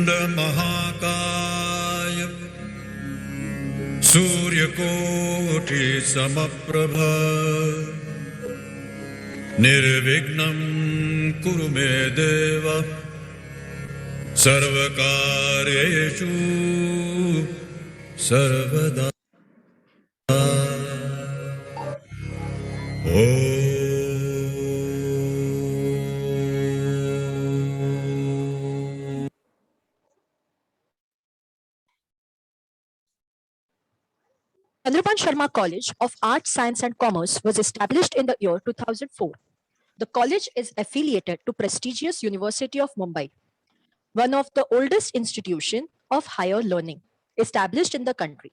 महाकाय सूर्यकोटि समप्रभ निर्विघ्नं कुरु मे देव सर्वकार्येषु सर्वदा। Chandraban Sharma College of Arts, Science and Commerce was established in the year 2004. The college is affiliated to prestigious University of Mumbai, one of the oldest institutions of higher learning established in the country.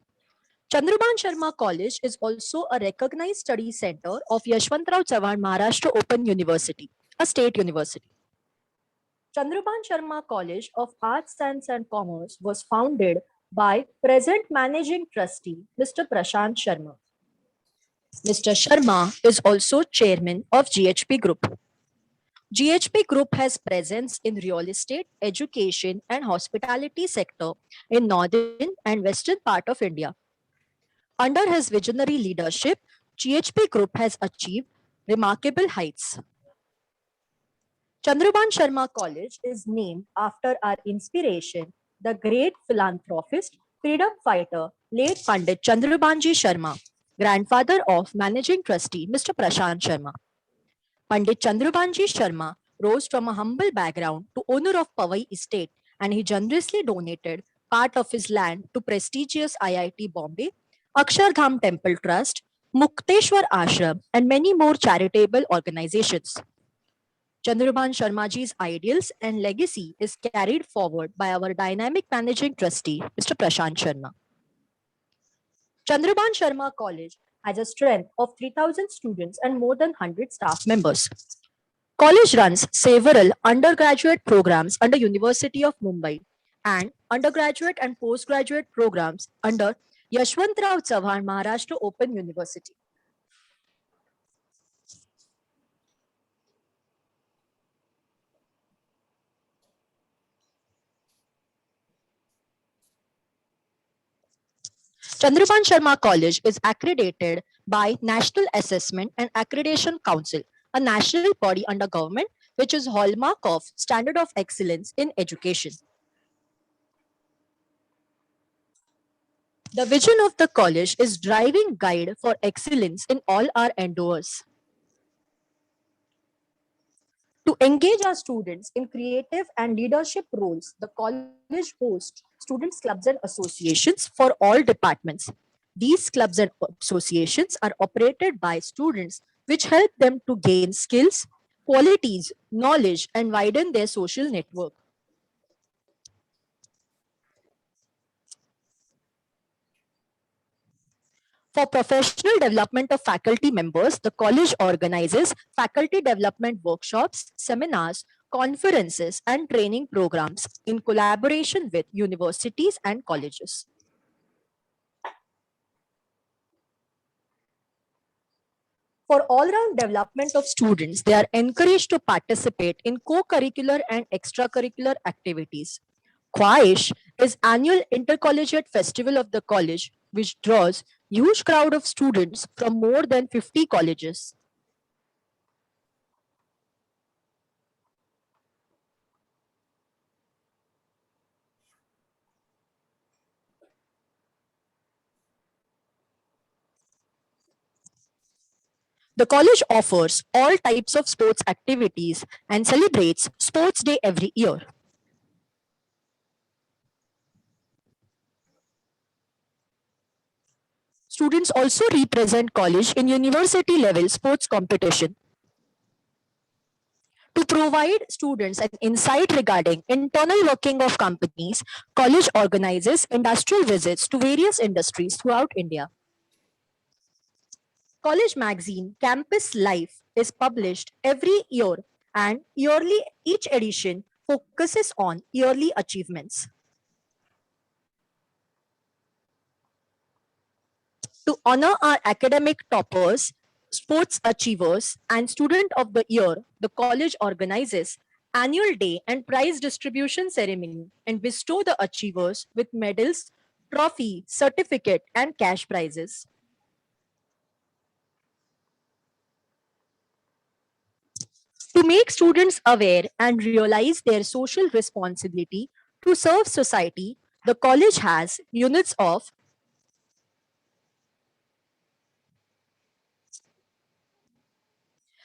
Chandraban Sharma College is also a recognized study center of Yashwantrao Chavan Maharashtra Open University, a state university. Chandraban Sharma College of Arts, Science and Commerce was founded by present Managing Trustee Mr. Prashant Sharma. Mr. Sharma is also chairman of GHP Group. GHP Group has presence in real estate, education and hospitality sector in northern and western part of India. Under his visionary leadership, GHP Group has achieved remarkable heights. Chandraban Sharma College is named after our inspiration, the great philanthropist, freedom fighter, late Pandit Chandrabanji Sharma, grandfather of Managing Trustee Mr. Prashant Sharma. Pandit Chandrabanji Sharma rose from a humble background to owner of Powai Estate, and he generously donated part of his land to prestigious IIT Bombay, Akshardham Temple Trust, Mukteshwar Ashram, and many more charitable organizations. Chandraban Sharmaji's ideals and legacy is carried forward by our dynamic managing trustee, Mr. Prashant Sharma. Chandraban Sharma College has a strength of 3,000 students and more than 100 staff members. College runs several undergraduate programs under University of Mumbai and undergraduate and postgraduate programs under Yashwantrao Chavan Maharashtra Open University. Chandraban Sharma College is accredited by National Assessment and Accreditation Council, a national body under government which is hallmark of standard of excellence in education. The vision of the college is driving guide for excellence in all our endeavors. To engage our students in creative and leadership roles, the college hosts students' clubs and associations for all departments. These clubs and associations are operated by students, which help them to gain skills, qualities, knowledge, and widen their social network. For professional development of faculty members, the college organizes faculty development workshops, seminars, conferences, and training programs in collaboration with universities and colleges. For all-round development of students, they are encouraged to participate in co-curricular and extracurricular activities. Khwaish is annual intercollegiate festival of the college, which draws huge crowd of students from more than 50 colleges. The college offers all types of sports activities and celebrates Sports Day every year. Students also represent college in university level sports competition. To provide students an insight regarding internal working of companies, college organizes industrial visits to various industries throughout India. College magazine Campus Life is published every year, and each edition focuses on yearly achievements. To honor our academic toppers, sports achievers, and student of the year, the college organizes annual day and prize distribution ceremony and bestow the achievers with medals, trophy, certificate, and cash prizes. To make students aware and realize their social responsibility to serve society, the college has units of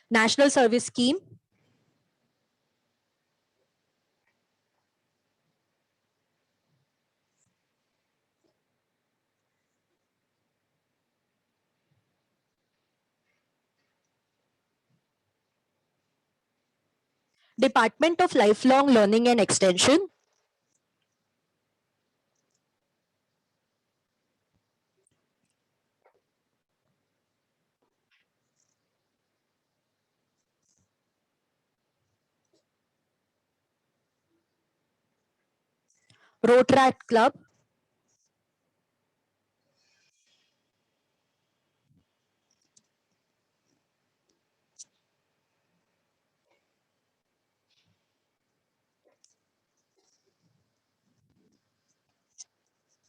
National Service Scheme, Department of Lifelong Learning and Extension, Rotaract Club,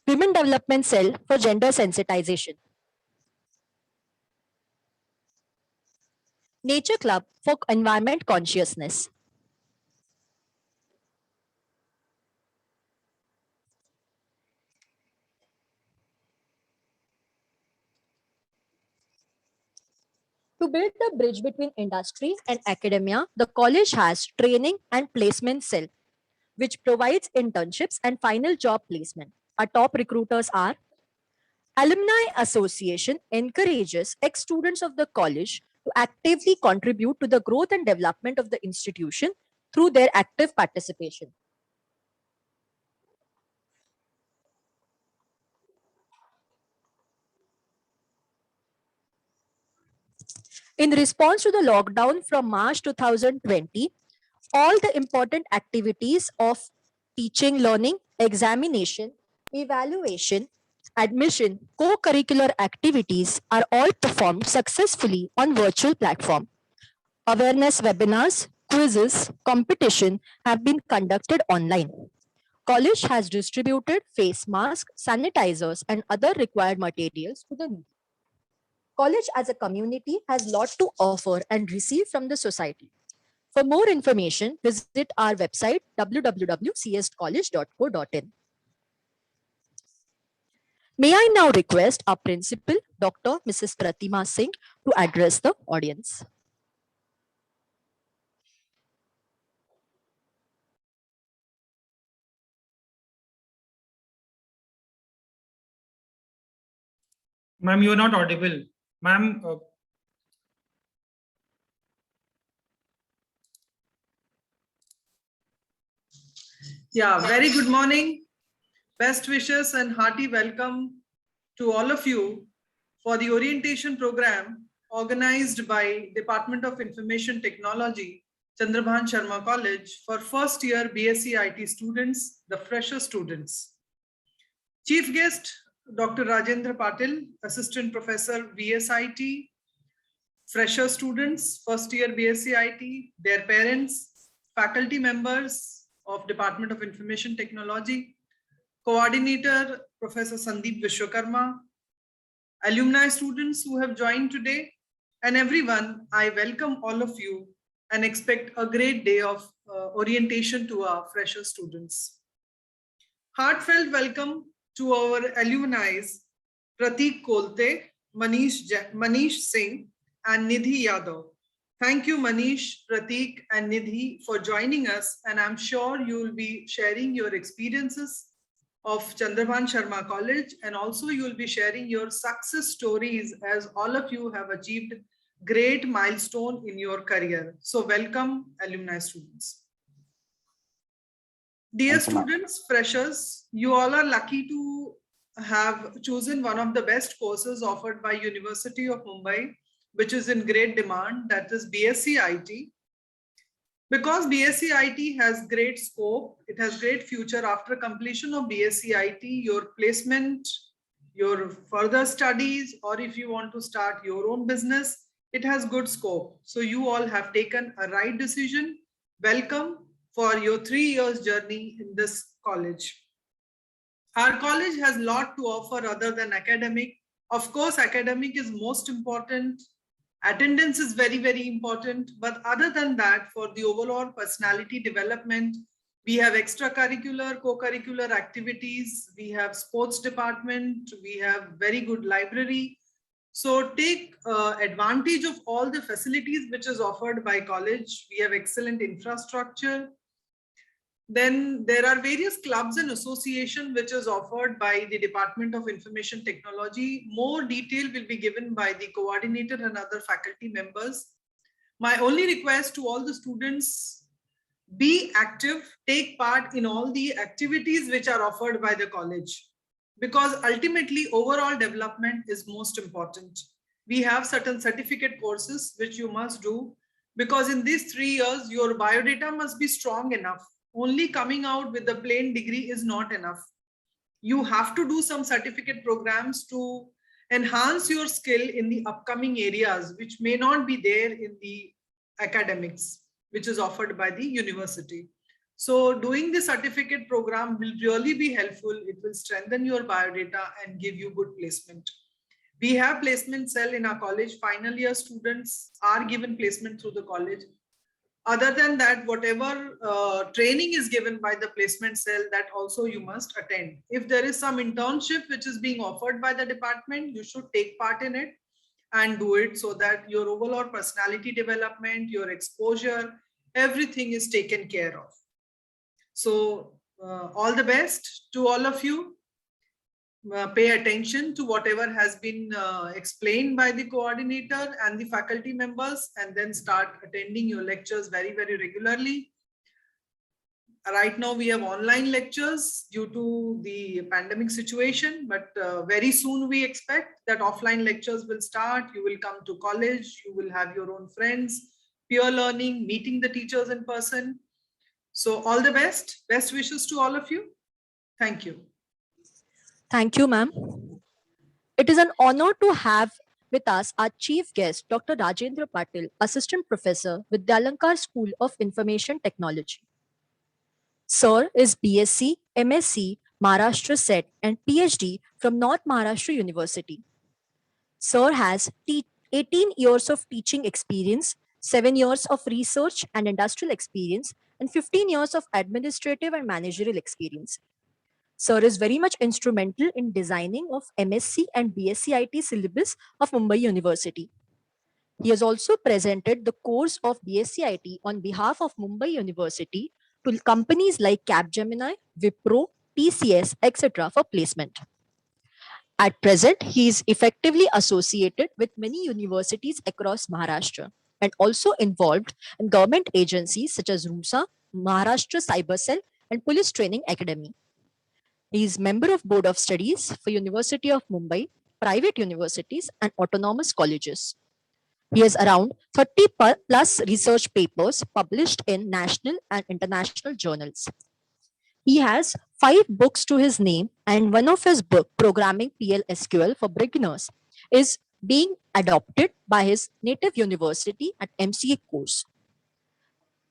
Women Development Cell for Gender Sensitization, Nature Club for Environment Consciousness, To build the bridge between industry and academia, the college has Training and Placement Cell, which provides internships and final job placement. Our top recruiters are Alumni Association encourages ex-students of the college to actively contribute to the growth and development of the institution through their active participation. In response to the lockdown from March 2020, all the important activities of teaching, learning, examination, evaluation, admission, co-curricular activities are all performed successfully on virtual platform. Awareness webinars, quizzes, competition have been conducted online. College has distributed face masks, sanitizers, and other required materials to the needy. College as a community has lot to offer and receive from the society. For more information, visit our website www.cscollege.co.in. May I now request our principal, Dr. Mrs. Pratima Singh, to address the audience. Ma'am, you are not audible. Ma'am, Yeah, very good morning. Best wishes and hearty welcome to all of you for the orientation program organized by Department of Information Technology, Chandrabhan Sharma College for first year BSc IT students, the fresher students. Chief guest, Dr. Rajendra Patil, Assistant Professor, VSIT, fresher students, first year BSc IT, their parents, faculty members of Department of Information Technology, Coordinator, Professor Sandeep Vishwakarma, alumni students who have joined today, and everyone, I welcome all of you and expect a great day of orientation to our fresher students. Heartfelt welcome to our alumni, Pratik Kolte, Manish Singh, and Nidhi Yadav. Thank you, Manish, Pratik, and Nidhi for joining us, and I'm sure you will be sharing your experiences of Chandrabhan Sharma College, and also you will be sharing your success stories as all of you have achieved great milestone in your career. So welcome, alumni students. Dear students, freshers, you all are lucky to have chosen one of the best courses offered by University of Mumbai, which is in great demand, that is BSc IT. Because BSc IT has great scope, it has great future. After completion of BSc IT, your placement, your further studies, or if you want to start your own business, it has good scope. So you all have taken a right decision. Welcome for your 3 years journey in this college. Our college has a lot to offer other than academic. Of course, academic is most important. Attendance is very, very important. But other than that, for the overall personality development, we have extracurricular, co-curricular activities. We have sports department. We have very good library. So take advantage of all the facilities which is offered by college. We have excellent infrastructure. Then there are various clubs and association which is offered by the Department of Information Technology. More detail will be given by the coordinator and other faculty members. My only request to all the students, be active, take part in all the activities which are offered by the college, because ultimately overall development is most important. We have certain certificate courses which you must do, because in these 3 years, your biodata must be strong enough. Only coming out with the plain degree is not enough. You have to do some certificate programs to enhance your skill in the upcoming areas, which may not be there in the academics, which is offered by the university. So doing the certificate program will really be helpful. It will strengthen your biodata and give you good placement. We have placement cell in our college. Final year students are given placement through the college. Other than that, whatever training is given by the placement cell, that also you must attend. If there is some internship which is being offered by the department, you should take part in it and do it, so that your overall personality development, your exposure, everything is taken care of. So all the best to all of you. Pay attention to whatever has been explained by the coordinator and the faculty members, and then start attending your lectures very, very regularly. Right now we have online lectures due to the pandemic situation, but very soon we expect that offline lectures will start. You will come to college, you will have your own friends, peer learning, meeting the teachers in person. So all the best wishes to all of you. Thank you. Thank you, ma'am. It is an honor to have with us our chief guest, Dr. Rajendra Patil, Assistant Professor with the Alankar School of Information Technology. Sir is BSc, MSc, Maharashtra SET, and PhD from North Maharashtra University. Sir has 18 years of teaching experience, 7 years of research and industrial experience, and 15 years of administrative and managerial experience. Sir is very much instrumental in designing of MSc and BSc IT syllabus of Mumbai University. He has also presented the course of BSc IT on behalf of Mumbai University to companies like Capgemini, Wipro, TCS, etc. for placement. At present, he is effectively associated with many universities across Maharashtra and also involved in government agencies such as RUSA, Maharashtra Cyber Cell, and Police Training Academy. He is member of Board of Studies for University of Mumbai, private universities, and autonomous colleges. He has around 30 plus research papers published in national and international journals. He has 5 books to his name, and one of his book, Programming PL/SQL for Beginners, is being adopted by his native university at MCA course.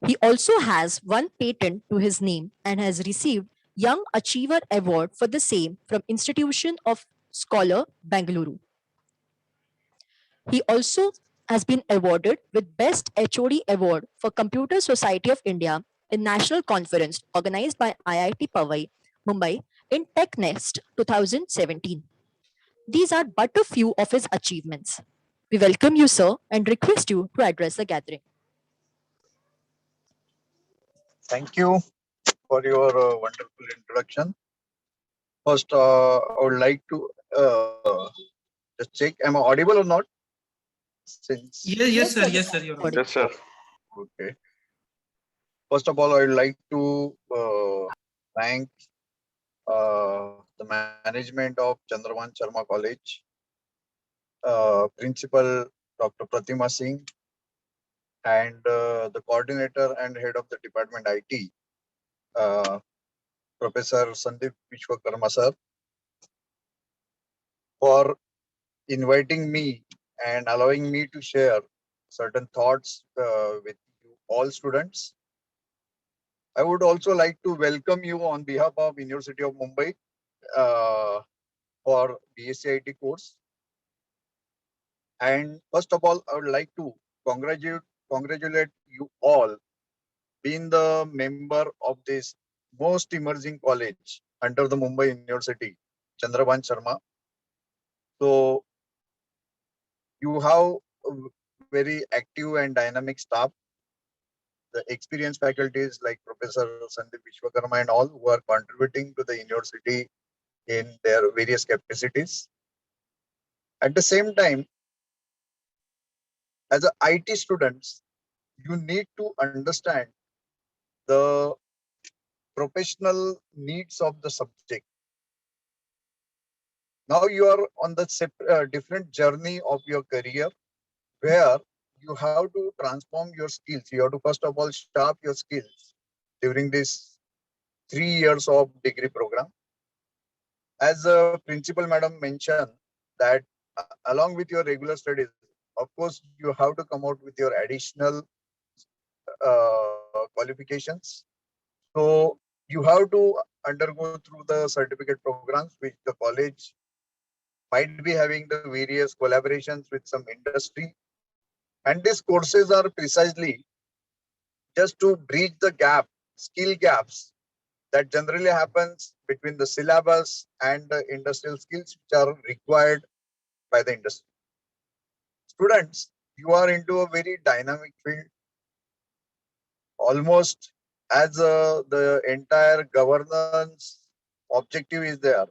He also has 1 patent to his name and has received Young Achiever Award for the same from Institution of Scholar, Bangalore. He also has been awarded with Best HOD Award for Computer Society of India in National Conference organized by IIT Powai, Mumbai in TechNest 2017. These are but a few of his achievements. We welcome you, sir, and request you to address the gathering. Thank you for your wonderful introduction. First, I would like to just check, am I audible or not? Since Yes, sir. Yes, sir. You're right. Yes, sir. okay. First of all, I would like to thank the management of Chandravan Sharma College, Principal Dr. Pratima Singh, and the coordinator and head of the department IT, Professor Sandeep Vishwakarma sir, for inviting me and allowing me to share certain thoughts with you all students. I would also like to welcome you on behalf of University of Mumbai for BSc course. And first of all, I would like to congratulate you all being the member of this most emerging college under the Mumbai University, Chandrabhan Sharma. So you have a very active and dynamic staff, the experienced faculties like Professor Sandeep Vishwakarma and all who are contributing to the university in their various capacities. At the same time, as a IT students, you need to understand the professional needs of the subject. Now you are on the different journey of your career where you have to transform your skills. You have to first of all sharp your skills during this 3 years of degree program. As a principal madam mentioned that along with your regular studies, of course, you have to come out with your additional qualifications. So you have to undergo through the certificate programs which the college might be having the various collaborations with some industry. And these courses are precisely just to bridge the gap, skill gaps that generally happens between the syllabus and the industrial skills which are required by the industry. Students, you are into a very dynamic field. Almost as the entire governance objective is there.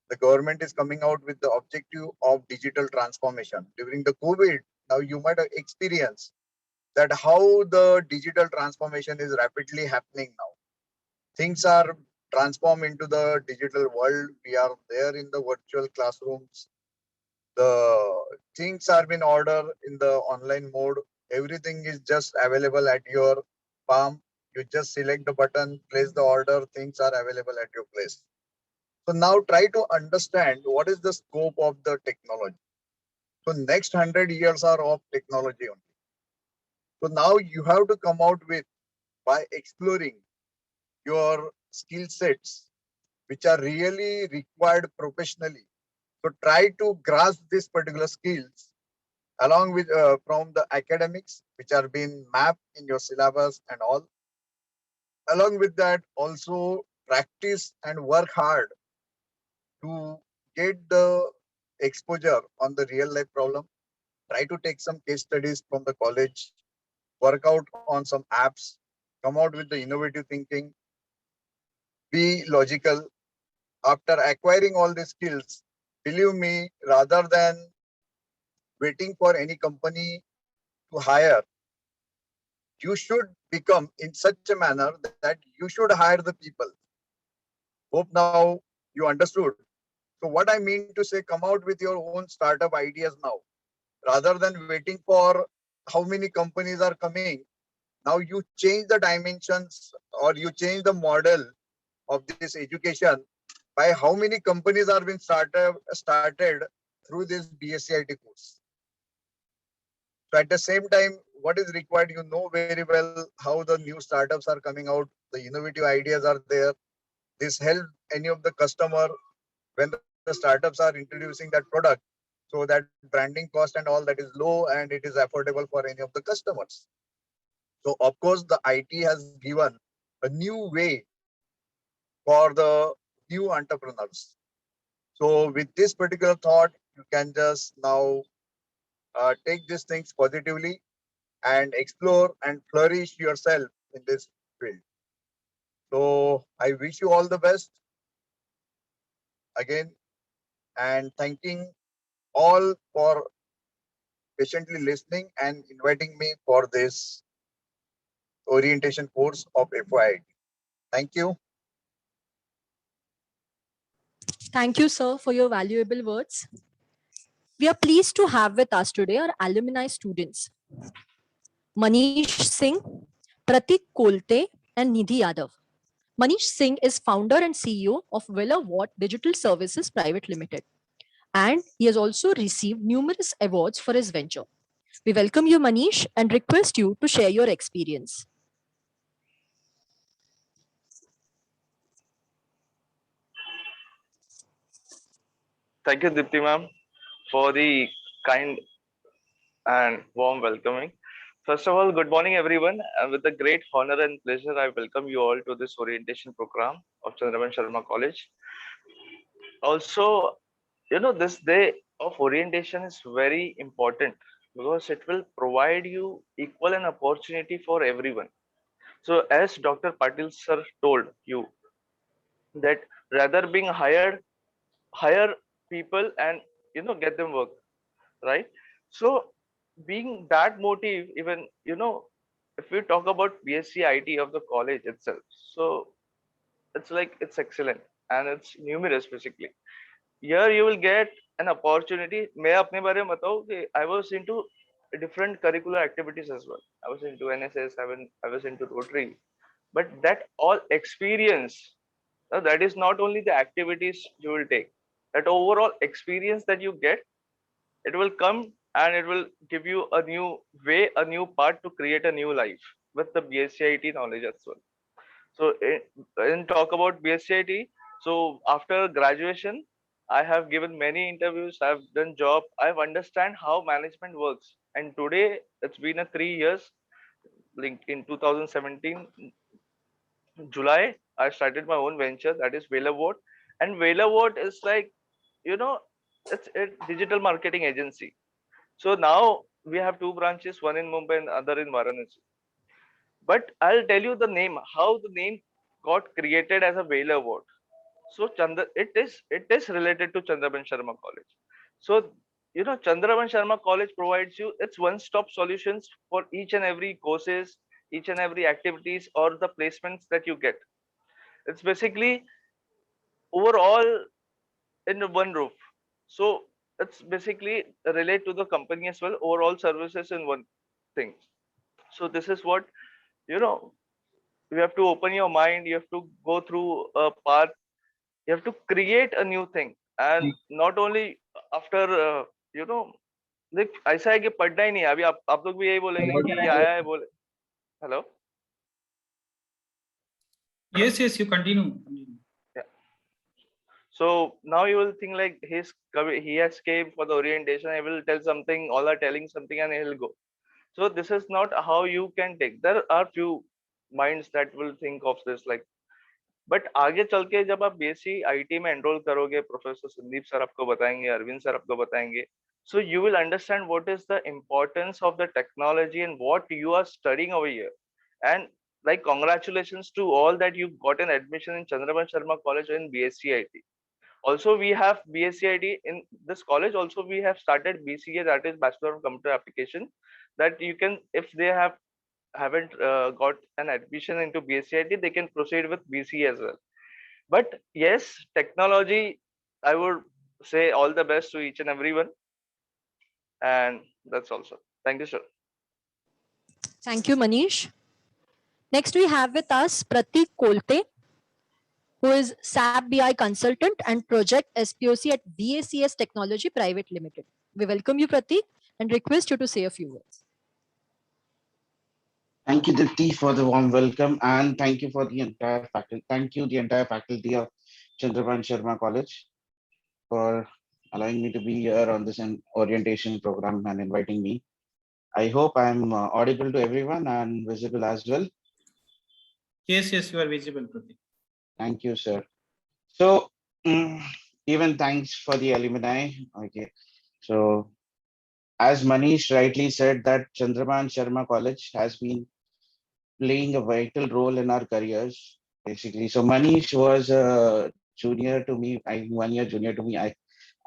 The government is coming out with the objective of digital transformation. During the COVID, now you might have experienced that how the digital transformation is rapidly happening now. Things are transformed into the digital world. We are there in the virtual classrooms. The things are being ordered in the online mode. Everything is just available at your palm. You just select the button, place the order, things are available at your place. So now try to understand what is the scope of the technology. So next 100 years are of technology only. So now you have to come out with by exploring your skill sets which are really required professionally. So try to grasp these particular skills along with from the academics which are being mapped in your syllabus and all. Along with that, also practice and work hard to get the exposure on the real life problem. Try to take some case studies from the college, work out on some apps, come out with the innovative thinking, be logical. After acquiring all these skills, believe me, rather than waiting for any company to hire, you should become in such a manner that you should hire the people. Hope now you understood. So what I mean to say, come out with your own startup ideas now, rather than waiting for how many companies are coming. Now you change the dimensions or you change the model of this education by how many companies are being started through this BSc course. So at the same time, what is required, you know very well how the new startups are coming out, the innovative ideas are there. This helps any of the customer when the startups are introducing that product. So that branding cost and all that is low and it is affordable for any of the customers. So of course, the IT has given a new way for the new entrepreneurs. So with this particular thought, you can just now take these things positively and explore and flourish yourself in this field. So I wish you all the best again, and thanking all for patiently listening and inviting me for this orientation course of FYI. Thank you. Thank you, sir, for your valuable words. We are pleased to have with us today our alumni students, Manish Singh, Pratik Kolte, and Nidhi Yadav. Manish Singh is founder and CEO of Willa Watt Digital Services Private Limited, and he has also received numerous awards for his venture. We welcome you, Manish, and request you to share your experience. Thank you, Dipti ma'am, for the kind and warm welcoming. First of all, good morning, everyone. And with a great honor and pleasure, I welcome you all to this orientation program of Chandraban Sharma College. Also, this day of orientation is very important because it will provide you equal an opportunity for everyone. So, as Dr. Patil sir told you that rather being hired, hire people and get them work, right? So being that motive, even if we talk about BSc IT of the college itself, so it's like it's excellent and it's numerous basically. Here you will get an opportunity. मैं अपने बारे में बताऊं कि I was into different curricular activities as well. I was into NSS, I was into Rotary, but that all experience, that is not only the activities you will take, that overall experience that you get, it will come and it will give you a new way, a new path to create a new life with the BSCIT knowledge as well. So in talk about BSCIT, so after graduation, I have given many interviews, I've done job, I've understand how management works. And today it's been a 3 years, like in 2017, July, I started my own venture, that is Velavot. And Velavot is like, you know, it's a digital marketing agency. So now we have two branches, one in Mumbai and other in Varanasi. But I'll tell you the name, how the name got created as a Vela Award. So it is related to Chandraban Sharma College. So Chandraban Sharma College provides you its one-stop solutions for each and every courses, each and every activities or the placements that you get. It's basically overall in one roof. So it's basically relate to the company as well, overall services in one thing. So this is what, you know, you have to open your mind, you have to go through a path, you have to create a new thing. And not only after, you know, देख ऐसा है कि पढ़ना ही नहीं है अभी आप लोग भी यही बोलेंगे कि ये आया है बोले hello Yes, yes, you continue. So now you will think like he has came for the orientation, I will tell something, all are telling something and he'll go. So this is not how you can take. There are few minds that will think of this like, but आगे चल के जब आप BSc IT में enrol करोगे, professor Sandeep sir आपको बताएंगे, Arvind sir आपको बताएंगे, so you will understand what is the importance of the technology and what you are studying over here. And like congratulations to all that you got an admission in Chandraban Sharma College in BSc IT. Also we have BSc IT in this college. Also we have started BCA, that is Bachelor of Computer Application, that you can, if they haven't got an admission into BSCIT, they can proceed with BC as well. But yes, technology, I would say all the best to each and everyone. And that's also. Thank you, sir. Thank you, Manish. Next, we have with us Pratik Kolte, who is SAP BI consultant and project SPOC at VACS Technology Private Limited. We welcome you, Pratik, and request you to say a few words. Thank you, Dipti, for the warm welcome, and thank you for the entire faculty. Thank you, the entire faculty of Chandraban Sharma College, for allowing me to be here on this orientation program and inviting me. I hope I'm audible to everyone and visible as well. Yes, yes, you are visible, Pratik. Thank you, sir. So, even thanks for the alumni. Okay, so as Manish rightly said, that Chandraban Sharma College has been playing a vital role in our careers, basically. So Manish was a junior to me, I 1 year junior to me.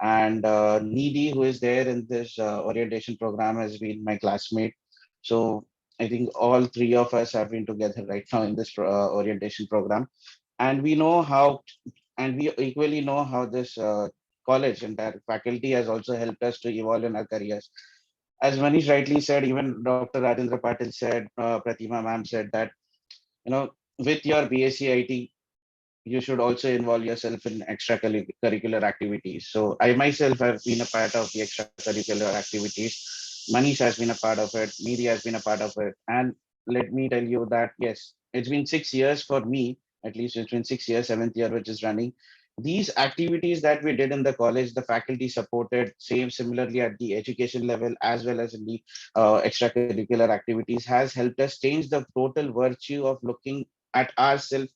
And Needy, who is there in this orientation program, has been my classmate. So I think all three of us have been together right now in this orientation program. And we know how, and we equally know how this college and that faculty has also helped us to evolve in our careers. As Manish rightly said, even Dr. Rajendra Patil said, Pratima ma'am said that, with your BSc IT, you should also involve yourself in extracurricular activities. So I myself have been a part of the extracurricular activities. Manish has been a part of it. Media has been a part of it. And let me tell you that, yes, it's been 6 years for me, at least it's been 6 years, 7th year, which is running. these activities that we did in the college, the faculty supported same similarly at the education level as well as in the extracurricular activities, has helped us change the total virtue of looking at ourselves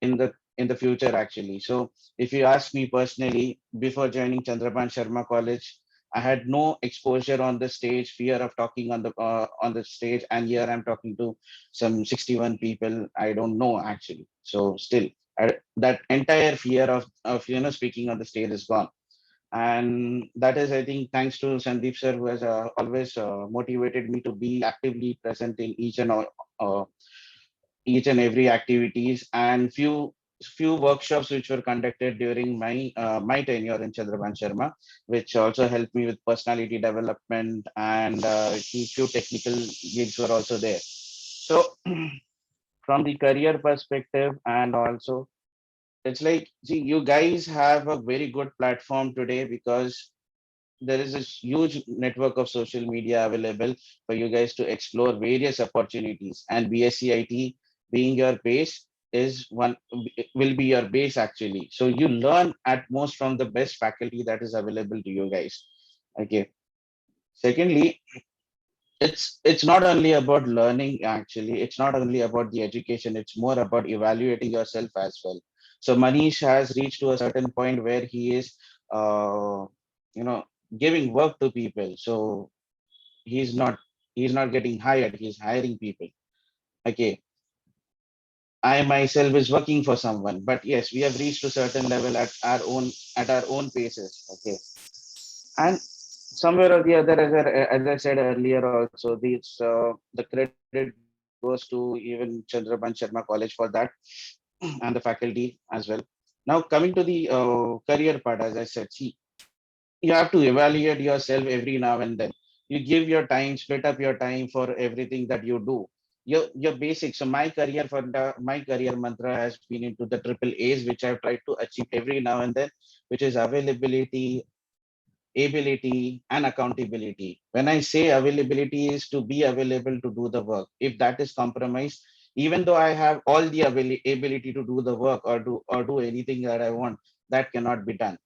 in the future actually. So if you ask me personally, before joining Chandraban Sharma College, I had no exposure on the stage, fear of talking on the stage, and here I'm talking to some 61 people I don't know actually. So still, that entire fear of speaking on the stage is gone, and that is, I think, thanks to Sandeep sir, who has always motivated me to be actively present in uh, each and every activities, and few workshops which were conducted during my tenure in Chandraban Sharma, which also helped me with personality development, and few technical gigs were also there. So from the career perspective, and also it's like, see, you guys have a very good platform today because there is a huge network of social media available for you guys to explore various opportunities, and BSCIT being your base is one, will be your base actually. So you learn at most from the best faculty that is available to you guys. Okay. Secondly, it's not only about learning actually, it's not only about the education, it's more about evaluating yourself as well. So Manish has reached to a certain point where he is uh, you know giving work to people. So he's not he's not getting hired, he's hiring people. Okay, I myself is working for someone, but yes, we have reached to certain level at our own paces. Okay, and somewhere or the other, as I said earlier also, the credit goes to even Chandraban Sharma College for that, and the faculty as well. Now coming to the career part, as I said, see, you have to evaluate yourself every now and then. You give your time, split up your time for everything that you do. Your basics. So my career mantra has been into the triple A's, which I've tried to achieve every now and then, which is availability, ability, and accountability. When I say availability is to be available to do the work. If that is compromised, even though I have all the ability to do the work or do anything that I want, that cannot be done.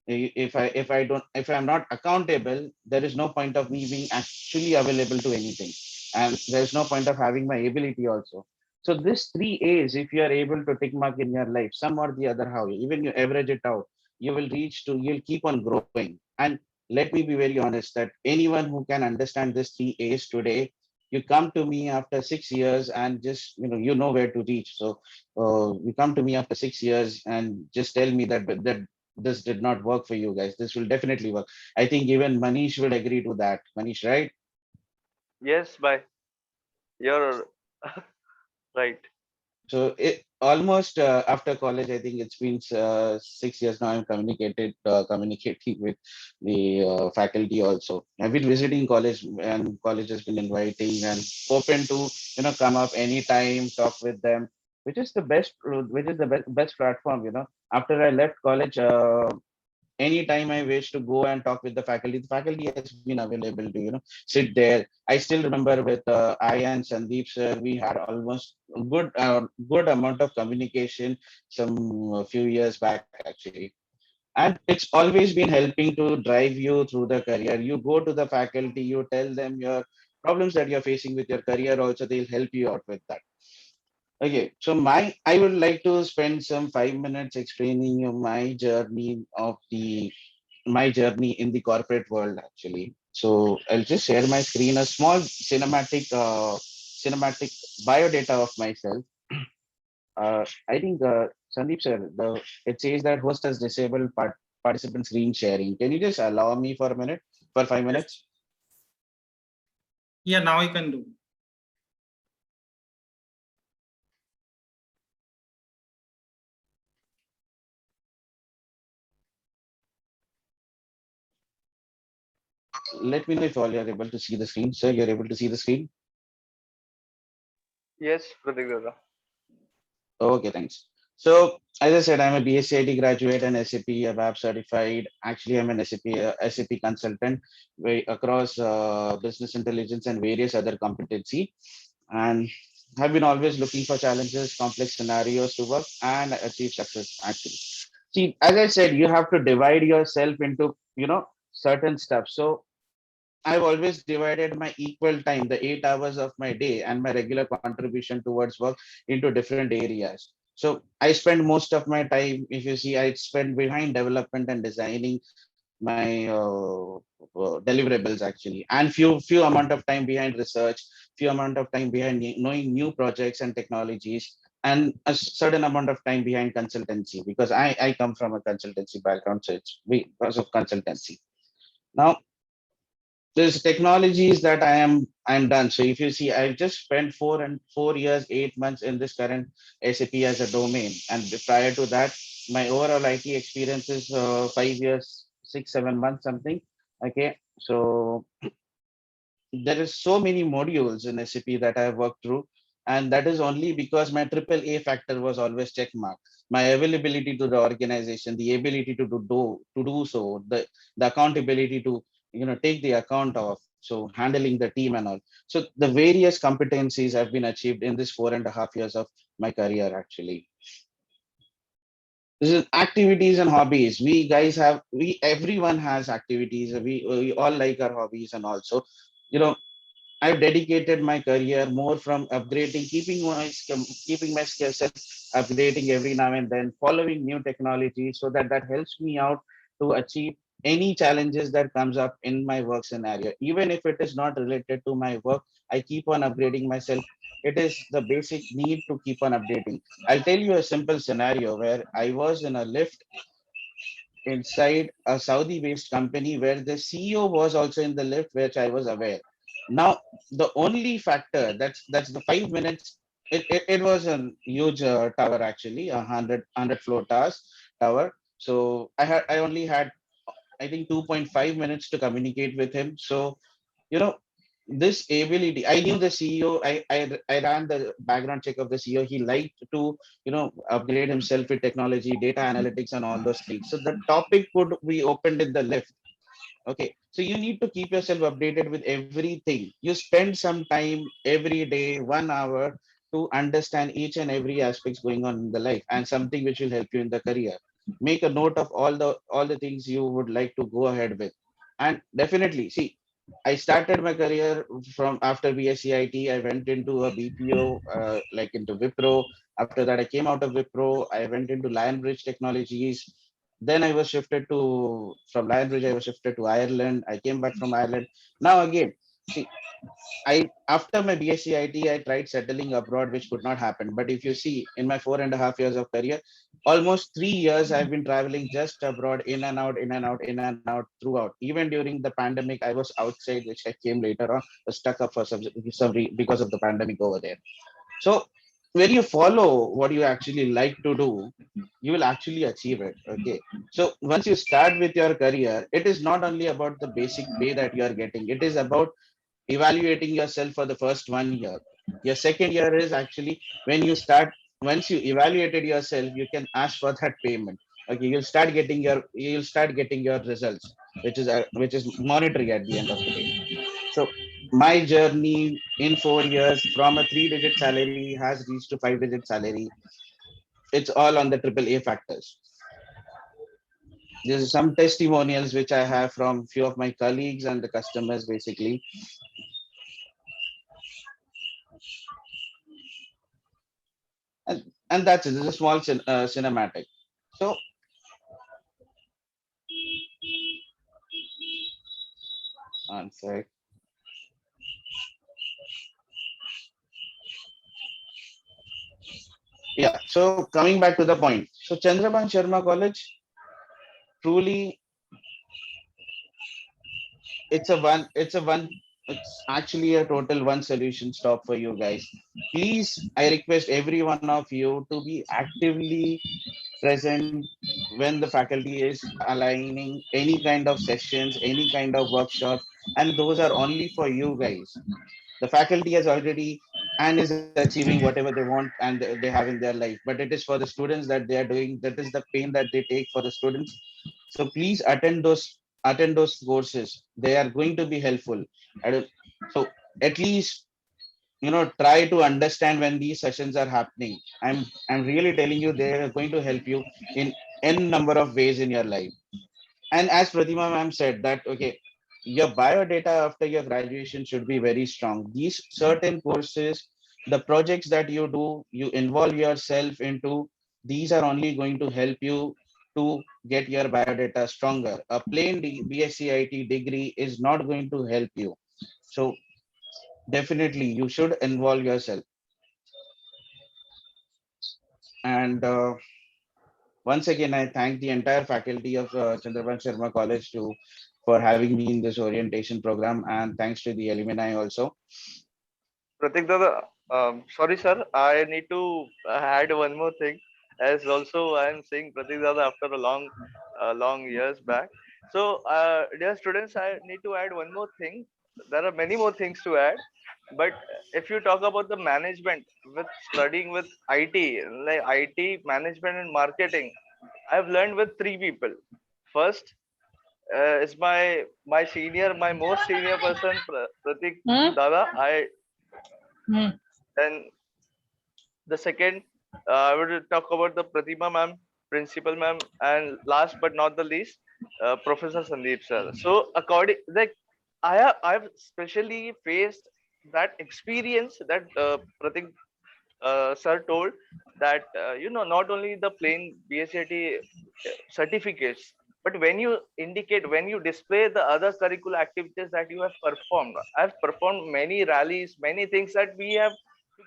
If I'm not accountable, there is no point of me being actually available to anything, and there's no point of having my ability also. So this three A's, if you are able to tick mark in your life, some or the other, how even you average it out, you'll keep on growing. And let me be very honest that anyone who can understand this three A's today, you come to me after 6 years and just you know where to reach. So you come to me after 6 years and just tell me that this did not work for you guys. This will definitely work. I think even Manish would agree to that. Manish, right? Yes, bye. You're right. So it almost after college, I think it's been 6 years now. I'm communicating with the faculty also. I've been visiting college, and college has been inviting and open to come up anytime, talk with them, which is the best platform. After I left college, anytime I wish to go and talk with the faculty has been available to sit there. I still remember with I and Sandeep sir, we had almost a good amount of communication some few years back actually, and it's always been helping to drive you through the career. You go to the faculty, you tell them your problems that you're facing with your career. Also, they'll help you out with that. Okay, so I would like to spend some 5 minutes explaining you my journey in the corporate world actually. So I'll just share my screen, a small cinematic biodata of myself. I think Sandeep sir, it says that host has disabled participant screen sharing. Can you just allow me for a minute, for 5 minutes? Yeah, now you can do. Let me know if all you are able to see the screen. Sir, you're able to see the screen? Yes, Pratik Dada. Okay, thanks. So, as I said, I'm a BSc graduate and SAP ABAP certified. Actually, I'm an SAP consultant across business intelligence and various other competency. And have been always looking for challenges, complex scenarios to work and achieve success, actually. See, as I said, you have to divide yourself into, certain stuff. So I've always divided my equal time, the 8 hours of my day and my regular contribution towards work into different areas. So I spend most of my time, if you see, I spend behind development and designing my deliverables actually, and few amount of time behind research, few amount of time behind knowing new projects and technologies, and a certain amount of time behind consultancy, because I come from a consultancy background, so it's because of consultancy. Now there's technologies that I'm done. So if you see, I've just spent 4 years, 8 months in this current SAP as a domain, and prior to that, my overall IT experience is 5 years, 6, 7 months, something. Okay, so there is so many modules in SAP that I've worked through, and that is only because my triple A factor was always check mark. My availability to the organization, the ability to do so, the accountability to take the account of, so handling the team and all. So the various competencies have been achieved in this 4.5 years of my career actually. This is activities and hobbies. We guys have we everyone has activities. We all like our hobbies, and also, you know I've dedicated my career more from upgrading, keeping my skill set upgrading every now and then, following new technology, so that helps me out to achieve any challenges that comes up in my work scenario. Even if it is not related to my work, I keep on upgrading myself. It is the basic need to keep on updating. I'll tell you a simple scenario where I was in a lift inside a Saudi-based company where the CEO was also in the lift, which I was aware. Now, the only factor that's the 5 minutes. It was a huge tower actually, a hundred floor tower. So I only had, I think, 2.5 minutes to communicate with him. So you know this ability, I knew the CEO. I ran the background check of the CEO. He liked to upgrade himself with technology, data analytics, and all those things. So the topic could be opened in the lift. Okay, so you need to keep yourself updated with everything. You spend some time every day, 1 hour, to understand each and every aspects going on in the life, and something which will help you in the career. Make a note of all the things you would like to go ahead with. And definitely, see, I started my career from after BSCIT. I went into a BPO, like into Wipro. After that, I came out of Wipro. I went into Lionbridge Technologies. Then I was shifted to from Lionbridge. I was shifted to Ireland. I came back from Ireland. Now again, see, I after my BSCIT, I tried settling abroad, which could not happen. But if you see, in my 4.5 years of career, almost 3 years I've been traveling just abroad, in and out, in and out, in and out throughout. Even during the pandemic, I was outside, which I came later on, was stuck up for because of the pandemic over there. So when you follow what you actually like to do, you will actually achieve it. Okay. So once you start with your career, it is not only about the basic pay that you are getting, it is about evaluating yourself for the first 1 year. Your second year is actually when you start, once you evaluated yourself, you can ask for that payment. Okay, you'll start getting your results, which is monetary at the end of the day. So my journey in 4 years from a 3-digit salary has reached to 5-digit salary. It's all on the triple A factors. There's some testimonials which I have from few of my colleagues and the customers basically. And that's it. This is a small cinematic. So one sec. Yeah. So coming back to the point. So Chandraban Sharma College, truly, it's actually a total one solution stop for you guys. Please, I request every one of you to be actively present when the faculty is aligning any kind of sessions, any kind of workshops, and those are only for you guys. The faculty has already and is achieving whatever they want and they have in their life, but it is for the students that they are doing, that is the pain that they take for the students. So please attend those courses. They are going to be helpful. And so at least try to understand when these sessions are happening. I'm really telling you, they are going to help you in n number of ways in your life. And as Pratima ma'am said that, okay, your biodata after your graduation should be very strong. These certain courses, the projects that you do, you involve yourself into, these are only going to help you to get your biodata stronger. A plain BSc IT degree is not going to help you. So definitely you should involve yourself. And once again, I thank the entire faculty of Chandraban Sharma College for having me in this orientation program, and thanks to the alumni also. Pratik Dada, sorry sir, I need to add one more thing. As also I am seeing Pratik Dada after a long years back. So, dear students, I need to add one more thing. There are many more things to add, but if you talk about the management with studying with IT, like IT management and marketing, I've learned with three people. First is my senior, my most senior person, Pratik Dada. Then the second, I would talk about the Pratima ma'am, principal ma'am, and last but not the least, Professor Sandeep sir. So according, like I've specially faced that experience that Pratik sir told, that not only the plain BSCIT certificates, but when you indicate, when you display the other curricular activities that you have performed. I've performed many rallies, many things that we have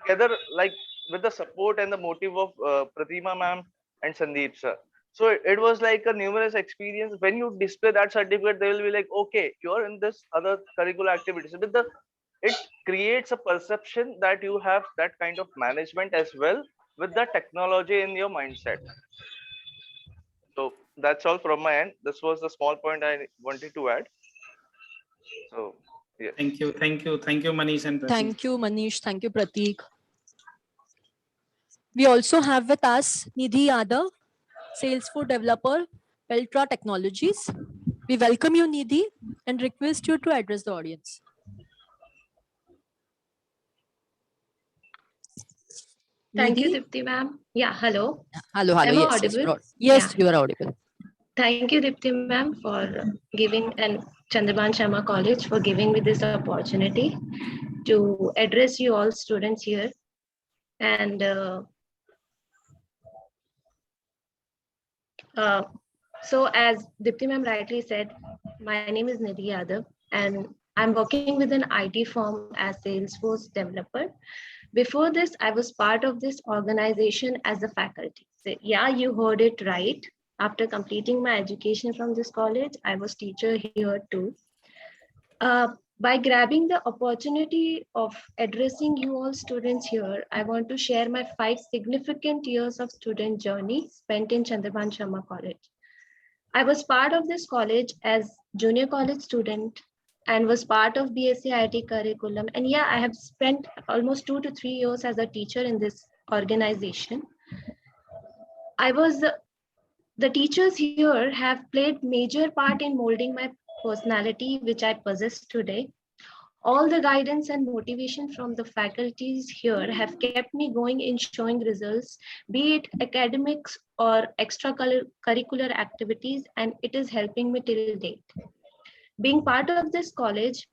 together, like with the support and the motive of Pratima ma'am and Sandeep sir. So it was like a numerous experience. When you display that certificate, they will be like, okay, you're in this other curricular activities. With the, it creates a perception that you have that kind of management as well with the technology in your mindset. So that's all from my end. This was the small point I wanted to add. So yes. Thank you, Manish and Pratik. Thank you, Manish. Thank you, Pratik. We also have with us Nidhi Yadav, Salesforce developer, Peltra Technologies. We welcome you, Nidhi, and request you to address the audience. Thank you, Nidhi? Dipti ma'am. Yeah, hello. Hello. Am I Yes, audible? yes, you are audible. Thank you, Dipti ma'am, for giving, and Chandraban Sharma College for giving me this opportunity to address you all students here. And so as Dipti ma'am rightly said, my name is Nidhi Yadav, and I'm working with an IT firm as Salesforce developer. Before this, I was part of this organization as a faculty. So yeah, you heard it right. After completing my education from this college, I was teacher here too. By grabbing the opportunity of addressing you all students here, I want to share my 5 significant years of student journey spent in Chandraban Sharma College. I was part of this college as junior college student and was part of BSc IT curriculum. And yeah, I have spent almost 2 to 3 years as a teacher in this organization. The teachers here have played major part in molding my personality, which I possess today. All the guidance and motivation from the faculties here have kept me going in showing results, be it academics or extracurricular activities, and it is helping me till date. Being part of this college,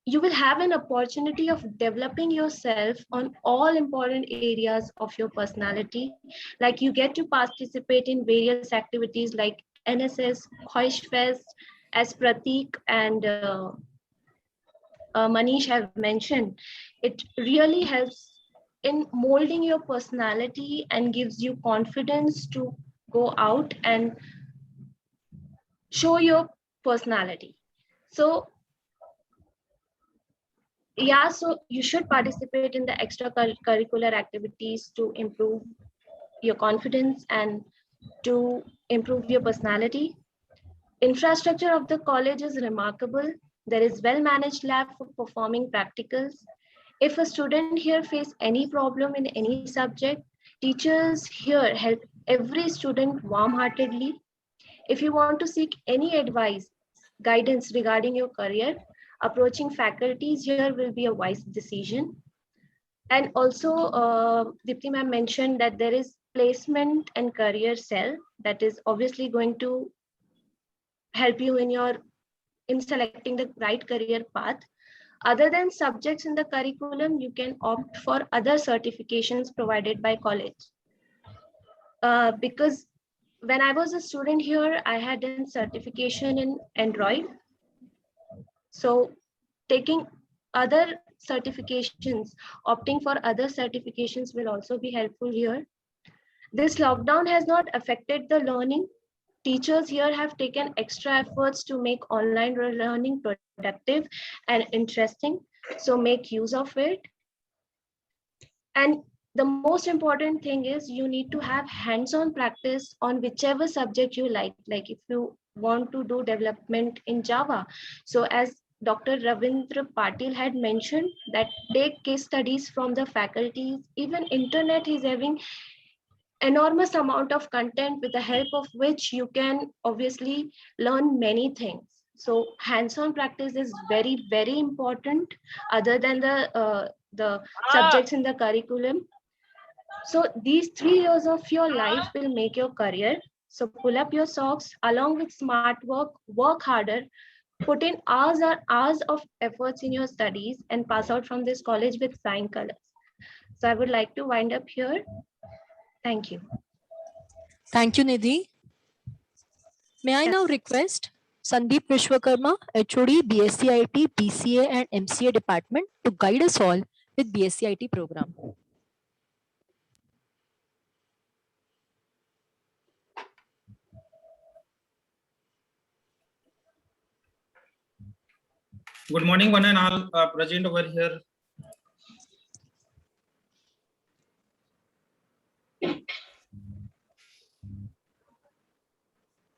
you will have an opportunity of developing yourself on all important areas of your personality. Like you get to participate in various activities like NSS, Khoish Fest, as Pratik and Manish have mentioned. It really helps in molding your personality and gives you confidence to go out and show your personality. So yeah, so you should participate in the extracurricular activities to improve your confidence and to improve your personality. Infrastructure of the college is remarkable. There is well-managed lab for performing practicals. If a student here face any problem in any subject, teachers here help every student warm-heartedly. If you want to seek any advice, guidance regarding your career, approaching faculties here will be a wise decision. And also, Dipti ma'am mentioned that there is placement and career cell that is obviously going to help you in selecting the right career path. Other than subjects in the curriculum, you can opt for other certifications provided by college. Because when I was a student here, I had done certification in Android. So taking other certifications, opting for other certifications will also be helpful here. This lockdown has not affected the learning. Teachers here have taken extra efforts to make online learning productive and interesting. So make use of it. And the most important thing is you need to have hands-on practice on whichever subject you like if you want to do development in Java. So as Dr. Ravindra Patil had mentioned, that take case studies from the faculties. Even internet is having enormous amount of content with the help of which you can obviously learn many things. So hands-on practice is very, very important other than the subjects in the curriculum. So these 3 years of your life will make your career. So pull up your socks along with smart work, work harder, put in hours of efforts in your studies and pass out from this college with flying colors. So I would like to wind up here. Thank you. Thank you, Nidhi. May I now request Sandeep Vishwakarma, HOD, BSc IT, BCA and MCA department to guide us all with BSc IT program. Good morning, one and all present over here.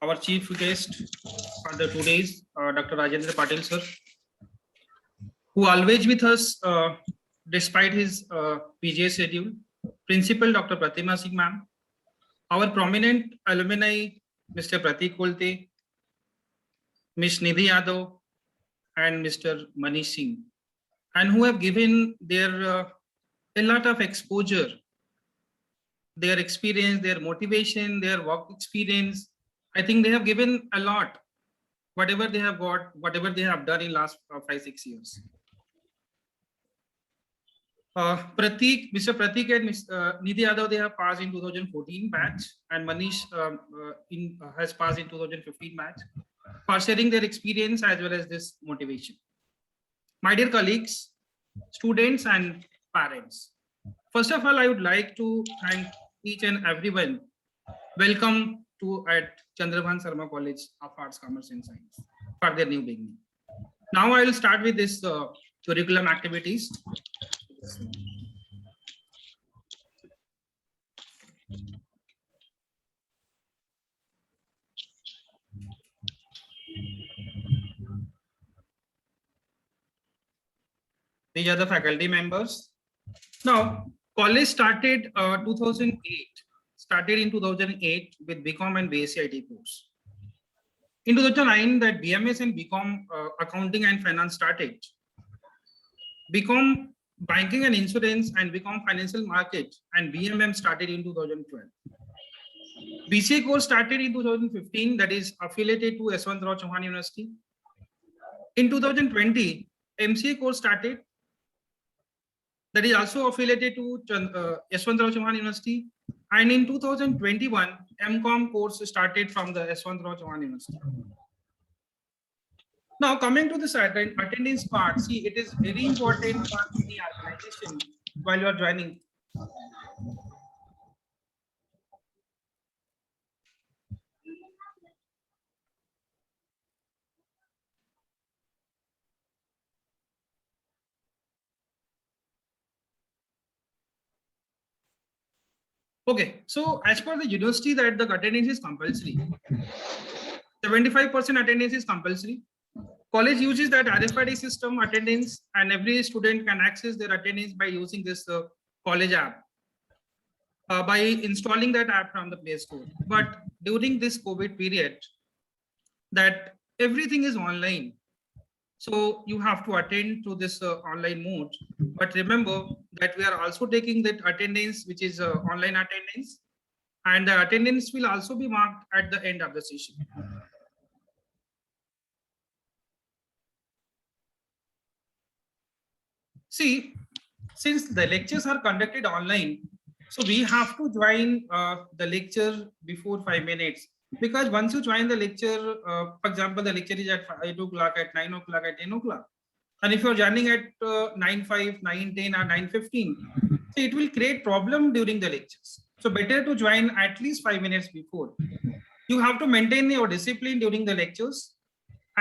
Our chief guest for the 2 days, Dr. Rajendra Patil sir, who always with us despite his PGA schedule. Principal Dr. Pratima Singh ma'am, our prominent alumni Mr. Pratik Kolte, Ms. Nidhi Yadav, and Mr. Manish Singh, and who have given their a lot of exposure, their experience, their motivation, their work experience. I think they have given a lot, whatever they have got, whatever they have done in last 5-6 years. Pratik, Mr. Pratik and Nidhi Yadav, they have passed in 2014 batch, and Manish has passed in 2015 batch, for sharing their experience as well as this motivation. My dear colleagues, students and parents, first of all, I would like to thank each and everyone. Welcome to at Chandrabhan Sharma College of Arts, Commerce and Science for their new beginning. Now I will start with this curriculum activities. These are the faculty members. Now, college started 2008. Started in 2008 with BCom and BSc IT course. In 2009, that BMS and BCom accounting and finance started. BCom banking and insurance and BCom financial market and BMM started in 2012. BCA course started in 2015, that is affiliated to Yashwantrao Chauhan University. In 2020, MCA course started, that is also affiliated to Yashwantrao Chauhan University. And in 2021, MCom course started from the Yashwantrao Chauhan University. Now coming to this attendance part, see, it is very important for any organization while you are joining. Okay, so as per the university that the attendance is compulsory, 75% attendance is compulsory. College uses that RFID system attendance, and every student can access their attendance by using this college app, by installing that app from the Play Store. But during this COVID period, that everything is online. So you have to attend to this online mode. But remember that we are also taking that attendance, which is online attendance. and the attendance will also be marked at the end of the session. See, since the lectures are conducted online, so we have to join the lecture before 5 minutes, because once you join the lecture, for example, the lecture is at 8 o'clock, at 9 o'clock, at 10 o'clock. And if you're joining at 9:05, 9:10 or 9:15, so it will create problem during the lectures. So better to join at least 5 minutes before. You have to maintain your discipline during the lectures.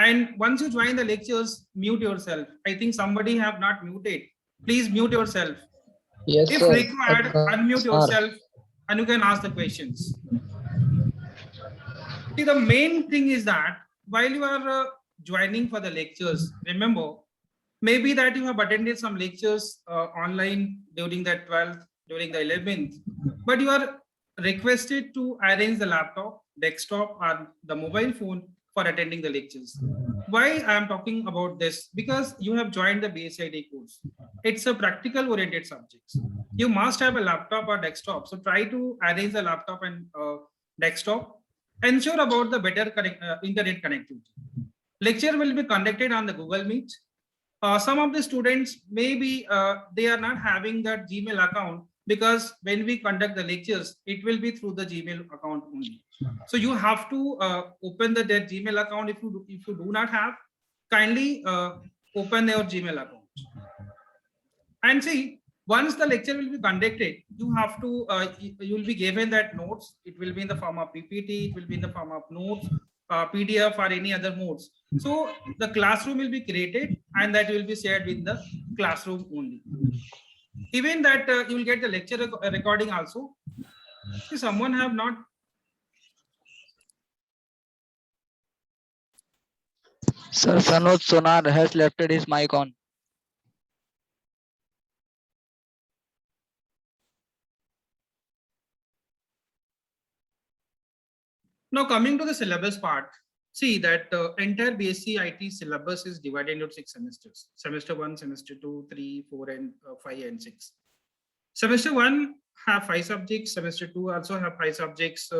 And once you join the lectures, mute yourself. I think somebody have not muted. Please mute yourself. Yes, If sir. required, unmute yourself and you can ask the questions. See, the main thing is that while you are joining for the lectures, remember, maybe that you have attended some lectures online during the 12th, during the 11th, but you are requested to arrange the laptop, desktop, or the mobile phone for attending the lectures. Why I am talking about this? Because you have joined the BSID course. It's a practical oriented subject. You must have a laptop or desktop. So try to arrange the laptop and desktop. Ensure about the better internet connectivity. Lecture will be conducted on the Google Meet. Some of the students, maybe they are not having that Gmail account, because when we conduct the lectures, it will be through the Gmail account only. So you have to open that Gmail account. If you do not have, kindly open your Gmail account. And see, once the lecture will be conducted, you have to, you will be given that notes. It will be in the form of PPT, it will be in the form of notes, PDF or any other modes. So the classroom will be created and that will be shared with the classroom only. Even that you will get the lecture recording also. If someone have not. Sir, Sanoj Sonar has left his mic on. Now coming to the syllabus part, see that entire BSc IT syllabus is divided into 6 semesters. Semester 1, semester 2, 3, 4, and 5 and 6. Semester 1 have 5 subjects. Semester 2 also have 5 subjects.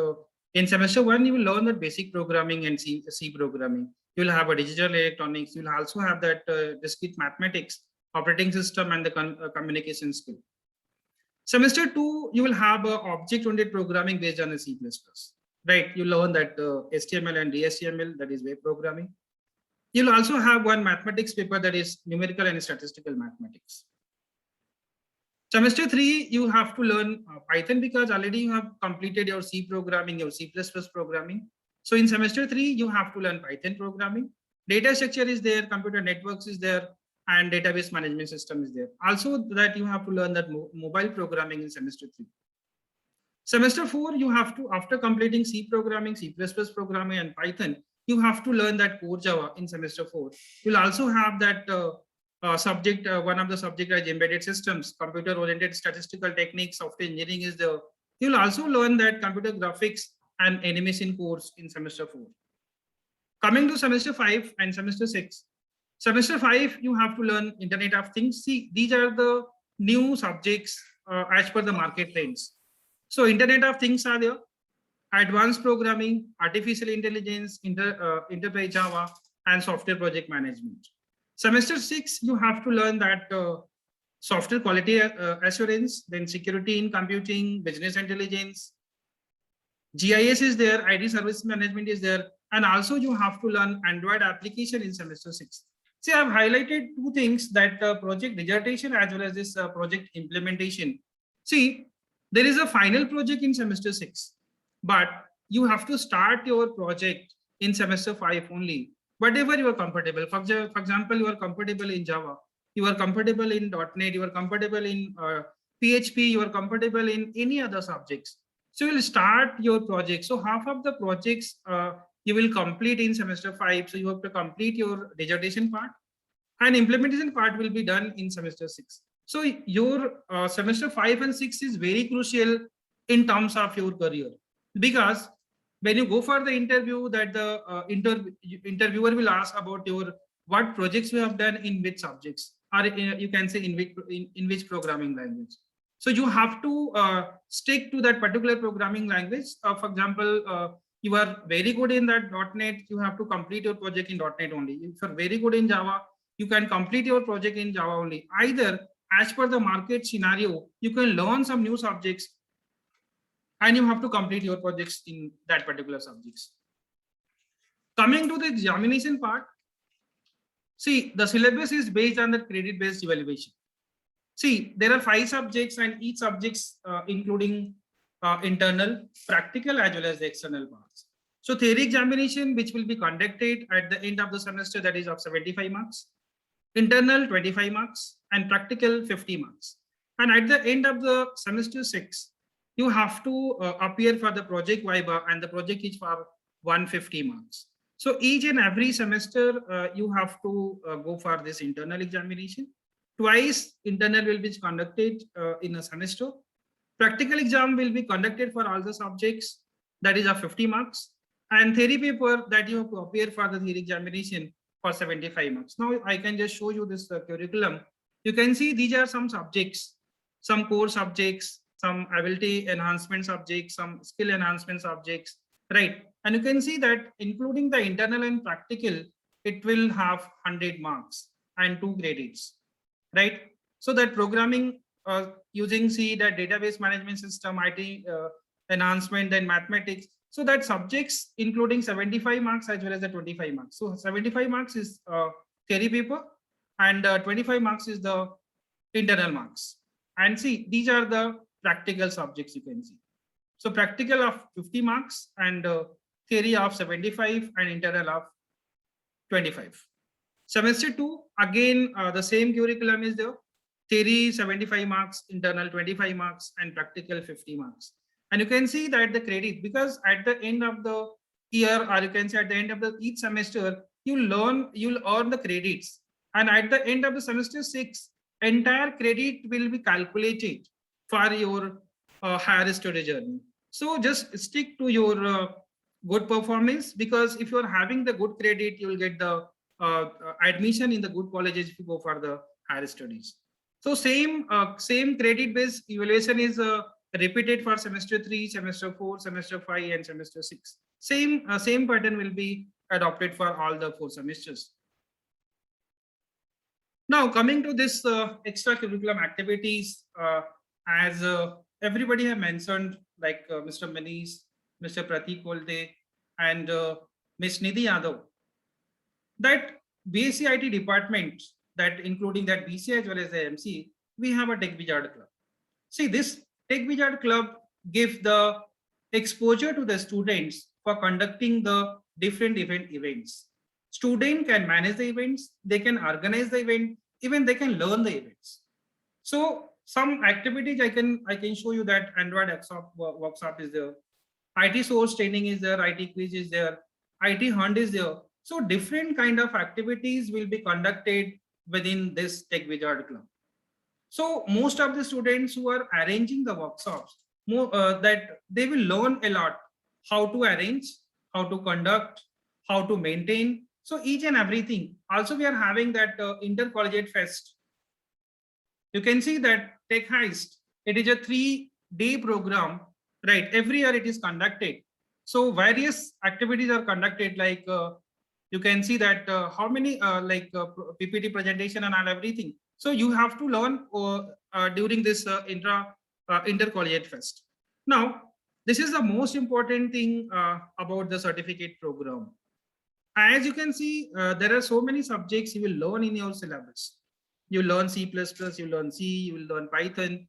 In semester 1, you will learn the basic programming and C programming. You will have a digital electronics. You will also have that discrete mathematics, operating system, and the communication skill. Semester 2, you will have object-oriented programming based on the C++. Right, you learn that HTML and DHTML, that is web programming. You'll also have one mathematics paper, that is numerical and statistical mathematics. Semester 3, you have to learn Python, because already you have completed your C programming, your C++ programming. So in semester 3, you have to learn Python programming. Data structure is there, computer networks is there, and database management system is there. Also that you have to learn that mobile programming in semester 3. Semester 4, you have to, after completing C programming, C++ programming, and Python, you have to learn that core Java in semester 4. You'll also have that subject, one of the subject as embedded systems, computer-oriented statistical techniques, software engineering is there. You'll also learn that computer graphics and animation course in semester 4. Coming to semester 5 and semester 6. Semester 5, you have to learn Internet of Things. See, these are the new subjects as per the market trends. So Internet of Things are there, advanced programming, artificial intelligence, enterprise Java, and software project management. Semester 6, you have to learn that software quality assurance, then security in computing, business intelligence, GIS is there, IT service management is there, and also you have to learn Android application in semester 6. See, I've highlighted 2 things, that project dissertation as well as this project implementation. See, there is a final project in semester 6, but you have to start your project in semester 5 only. Whatever you are comfortable. For example, you are comfortable in Java, you are comfortable in .NET, you are comfortable in PHP, you are comfortable in any other subjects. So you will start your project. So half of the projects you will complete in semester 5. So you have to complete your dissertation part, and implementation part will be done in semester 6. So your semester 5 and 6 is very crucial in terms of your career, because when you go for the interview, that the interviewer will ask about your what projects you have done in which subjects, or you can say in which programming language. So you have to stick to that particular programming language. For example, you are very good in that .NET, you have to complete your project in .NET only. If you're very good in Java, you can complete your project in Java only. Either as per the market scenario, you can learn some new subjects and you have to complete your projects in that particular subjects. Coming to the examination part, see, the syllabus is based on the credit-based evaluation. See, there are 5 subjects and each subjects including internal, practical as well as the external parts. So theory examination, which will be conducted at the end of the semester, that is of 75 marks, internal 25 marks, and practical 50 marks. And at the end of the semester 6, you have to appear for the project viva, and the project is for 150 marks. So each and every semester, you have to go for this internal examination. Twice internal will be conducted in a semester. Practical exam will be conducted for all the subjects, that is of 50 marks, and theory paper that you have to appear for the theory examination for 75 marks. Now I can just show you this curriculum. You can see these are some subjects, some core subjects, some ability enhancement subjects, some skill enhancement subjects, right? And you can see that including the internal and practical, it will have 100 marks and 2 credits, right? So that programming using C, that database management system, IT enhancement, then mathematics. So that subjects including 75 marks as well as the 25 marks. So 75 marks is theory paper and 25 marks is the internal marks. And see, these are the practical subjects you can see. So practical of 50 marks and theory of 75 and internal of 25. Semester 2, again, the same curriculum is there. Theory 75 marks, internal 25 marks, and practical 50 marks. And you can see that the credit, because at the end of the year, or you can say at the end of each semester, you'll earn the credits. And at the end of the semester 6, entire credit will be calculated for your higher study journey. So just stick to your good performance, because if you're having the good credit, you will get the admission in the good colleges if you go for the higher studies. So same credit based evaluation is repeated for semester 3, semester 4, semester 5, and semester 6. Same pattern will be adopted for all the 4 semesters. Now coming to this extracurricular activities, as everybody have mentioned, like Mr. Manish, Mr. Pratik Kolde, and Ms. Nidhi Yadav, that BSc IT department, that including that BC as well as the MC, we have a Tech Wizard Club. See, this Tech Wizard Club gives the exposure to the students for conducting the different events. Student can manage the events, they can organize the event, even they can learn the events. So some activities I can show you, that Android workshop is there, IT source training is there, IT quiz is there, IT hunt is there. So different kind of activities will be conducted within this Tech Wizard Club. So most of the students who are arranging the workshops, that they will learn a lot, how to arrange, how to conduct, how to maintain. So each and everything. Also, we are having that intercollegiate fest. You can see that Tech Heist, it is a 3-day program, right? Every year it is conducted. So various activities are conducted, like you can see that how many PPT presentation and all everything. So you have to learn during this intercollegiate fest. Now, this is the most important thing about the certificate program. As you can see, there are so many subjects you will learn in your syllabus. You learn C++, you learn C, you will learn Python,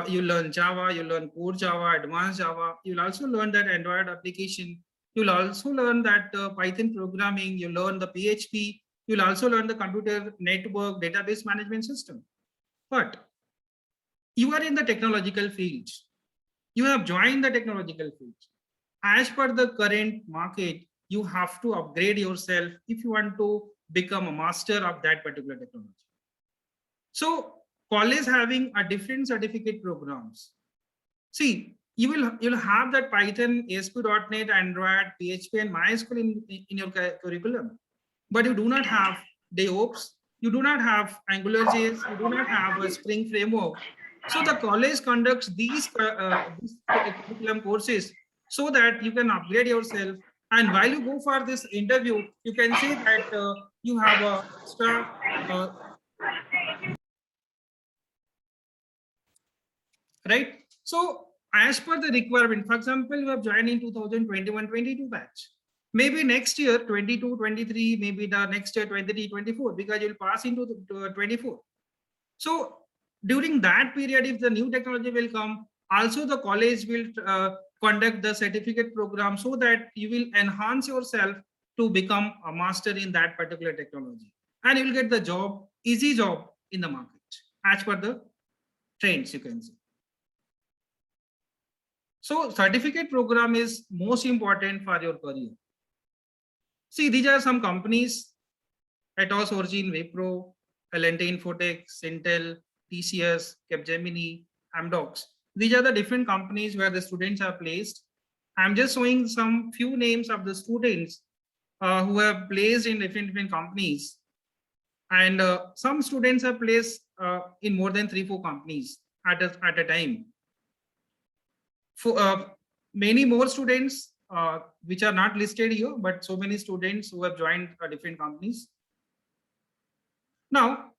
you learn Java, you learn core Java, advanced Java. You'll also learn that Android application. You'll also learn that Python programming. You learn the PHP. You'll also learn the computer network database management system. But you are in the technological field. You have joined the technological field. As per the current market, you have to upgrade yourself if you want to become a master of that particular technology. So college having a different certificate programs. See, you'll have that Python, ASP.NET, Android, PHP, and MySQL in your curriculum, but you do not have DevOps, you do not have AngularJS, you do not have a Spring framework, So the college conducts these curriculum courses so that you can upgrade yourself. And while you go for this interview, you can say that you have a extra right? So as per the requirement, for example, you have joined in 2021-22 batch. Maybe next year, 22-23, maybe the next year, 23-24, because you'll pass into the 24. So during that period, if the new technology will come, also the college will conduct the certificate program so that you will enhance yourself to become a master in that particular technology. And you will get the job, easy job in the market, as per the trends, you can say. So certificate program is most important for your career. See, these are some companies: Atos, Origin, Wipro, L&T Infotech, Intel, TCS, Capgemini, Amdocs. These are the different companies where the students are placed. I'm just showing some few names of the students who have placed in different companies. And some students are placed in more than 3-4 companies at a time. For many more students which are not listed here, but so many students who have joined different companies. Now,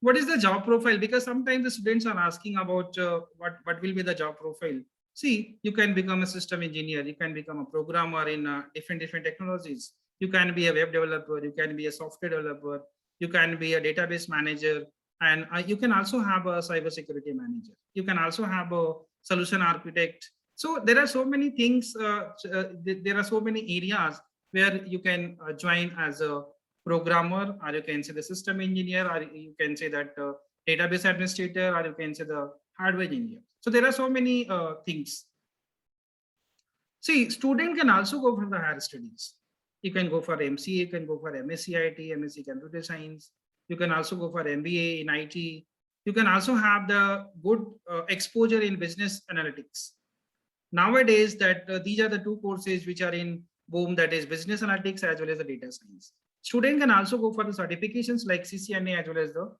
what is the job profile? Because sometimes the students are asking about what will be the job profile. See, you can become a system engineer, you can become a programmer in different technologies. You can be a web developer, you can be a software developer, you can be a database manager, and you can also have a cybersecurity manager. You can also have a solution architect. So there are so many things, there are so many areas where you can join as a programmer, or you can say the system engineer, or you can say that database administrator, or you can say the hardware engineer. So there are so many things. See, student can also go for the higher studies. You can go for MCA, you can go for MSc IT, MSc Computer Science. You can also go for MBA in IT. You can also have the good exposure in business analytics. Nowadays, that these are the two courses which are in boom, that is business analytics as well as the data science. Student can also go for the certifications like CCNA as well as the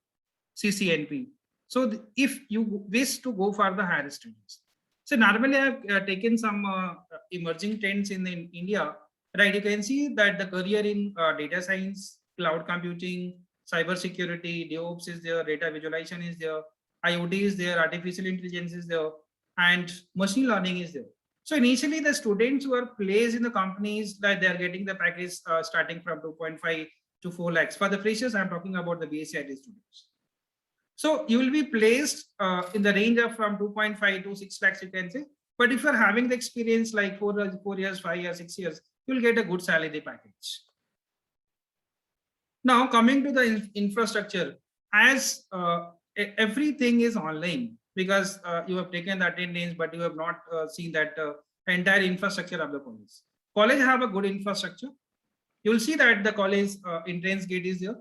CCNP. So if you wish to go for the higher studies. So normally I've taken some emerging trends in India, right? You can see that the career in data science, cloud computing, cyber security, DevOps is there, data visualization is there, IoT is there, artificial intelligence is there, and machine learning is there. So initially the students who are placed in the companies that they are getting the package starting from 2.5 to 4 lakhs. For the freshers, I'm talking about the BSc IT students. So you will be placed in the range of from 2.5 to 6 lakhs, you can say. But if you're having the experience like 4 years, 5 years, 6 years, you'll get a good salary package. Now coming to the infrastructure, as everything is online, because you have taken the attendance, but you have not seen that entire infrastructure of the college. College have a good infrastructure. You will see that the college entrance gate is there,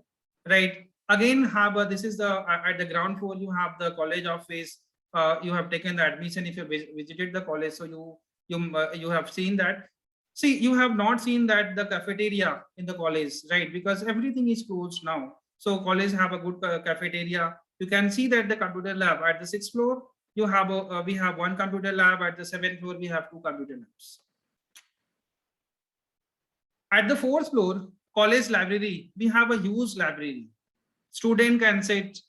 right? Again, have this is the at the ground floor. You have the college office. You have taken the admission if you visited the college, so you have seen that. See, you have not seen that the cafeteria in the college, right? Because everything is closed now. So college have a good cafeteria. You can see that the computer lab at the 6th floor, you have we have one computer lab. At the 7th floor, we have 2 computer labs. At the 4th floor, college library, we have a huge library. Student can sit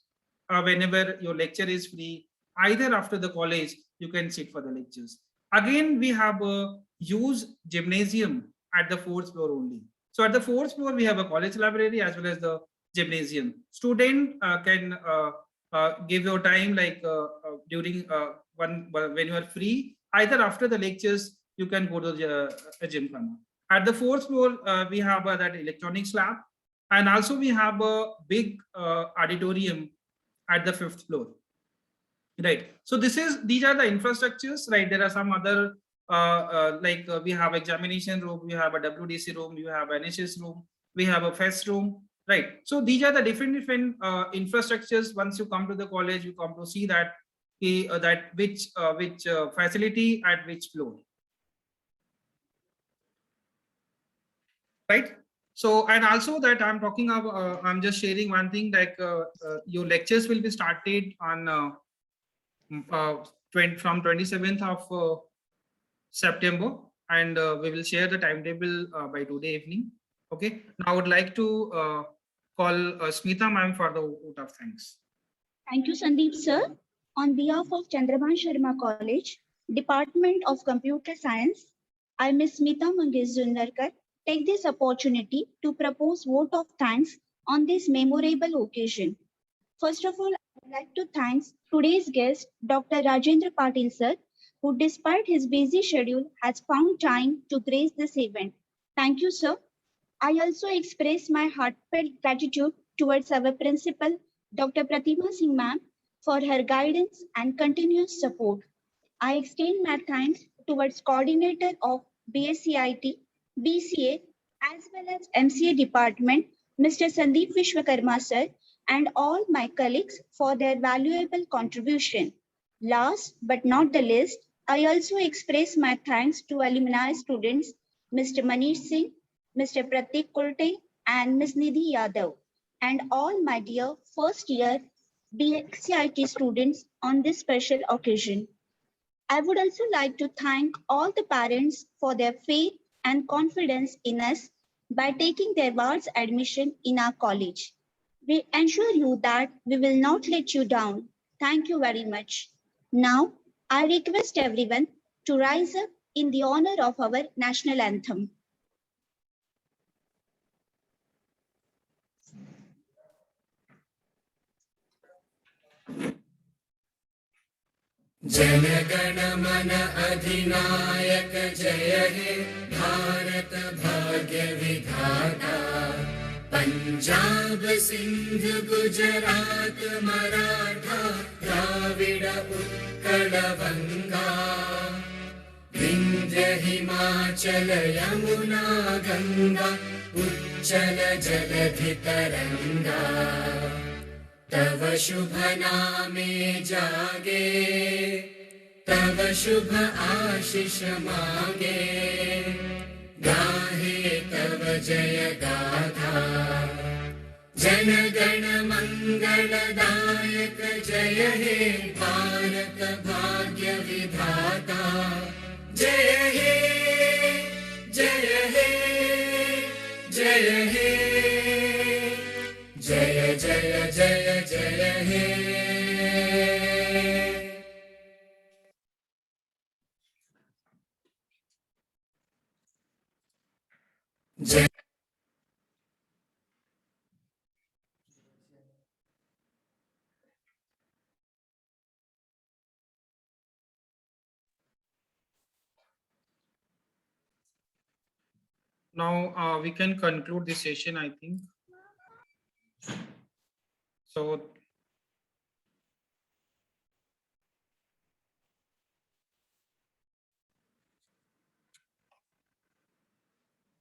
whenever your lecture is free. Either after the college, you can sit for the lectures. Again, we have a huge gymnasium at the 4th floor only. So at the 4th floor, we have a college library as well as the gymnasium. Student can give your time like during when you are free. Either after the lectures, you can go to the gym. At the 4th floor, we have that electronics lab, and also we have a big auditorium at the 5th floor. Right. So these are the infrastructures. Right. There are some other we have examination room, we have a WDC room, you have NHS room, we have a FEST room. Right. So these are the different infrastructures. Once you come to the college, you come to see that which facility at which floor. Right. So, and also that I'm talking about, I'm just sharing one thing, like your lectures will be started on from 27th of September, and we will share the timetable by today evening. Okay, now I would like to call Smita ma'am for the vote of thanks. Thank you, Sandeep sir. On behalf of Chandrabhan Sharma College, Department of Computer Science, I, Ms. Smita Mangesh Zundarkar, take this opportunity to propose vote of thanks on this memorable occasion. First of all, I would like to thank today's guest, Dr. Rajendra Patil sir, who despite his busy schedule has found time to grace this event. Thank you, sir. I also express my heartfelt gratitude towards our principal, Dr. Pratima Singh ma'am, for her guidance and continuous support. I extend my thanks towards coordinator of BSCIT, BCA, as well as MCA department, Mr. Sandeep Vishwakarma sir, and all my colleagues for their valuable contribution. Last but not the least, I also express my thanks to alumni students, Mr. Manish Singh, Mr. Pratik Kulte, and Ms. Nidhi Yadav, and all my dear first year BSCIT students on this special occasion. I would also like to thank all the parents for their faith and confidence in us by taking their wards admission in our college. We ensure you that we will not let you down. Thank you very much. Now, I request everyone to rise up in the honor of our national anthem. जनगण मन अधिनायक जय हे भारत भाग्य विधाता पंजाब सिंध गुजरात मराठा द्राविड़ उत्कल बंगा विंध्य हिमाचल यमुना गंगा उच्चल जलधि तरंगा तव शुभ नामे जागे तव शुभ आशीष मांगे गाहे तव जय गाथा जन गण मंगलदायक जय हे भारत भाग्य विधाता जय हे जय हे जय हे जय जय जय जय हे जय Now we can conclude this session, I think. So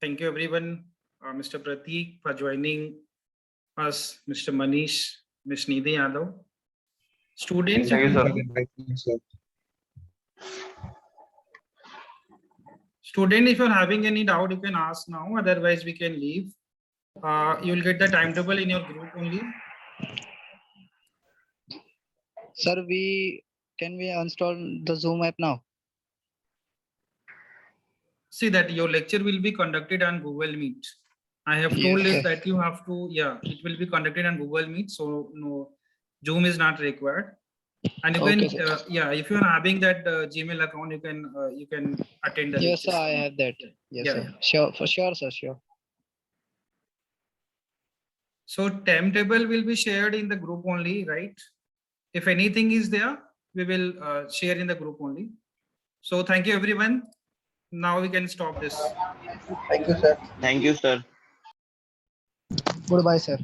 thank you everyone, Mr. Pratik for joining us, Mr. Manish, Ms. Nidhi Yadav. Students, Thank you, sir. Student, if you're having any doubt, you can ask now. Otherwise, we can leave. You will get the timetable in your group only. Sir, can we install the Zoom app now? See that your lecture will be conducted on Google Meet. I have told Yes, us that you have to, it will be conducted on Google Meet. So no, Zoom is not required. And you Okay, can, if you are having that Gmail account, you can attend the Yes, sir, lectures. I have that. Yes, Yeah, sir. yeah. Sure, for sure, sir, sure. So timetable will be shared in the group only, right? If anything is there, we will share in the group only. So thank you everyone. Now we can stop this. Thank you, sir. Thank you, sir. Goodbye, sir.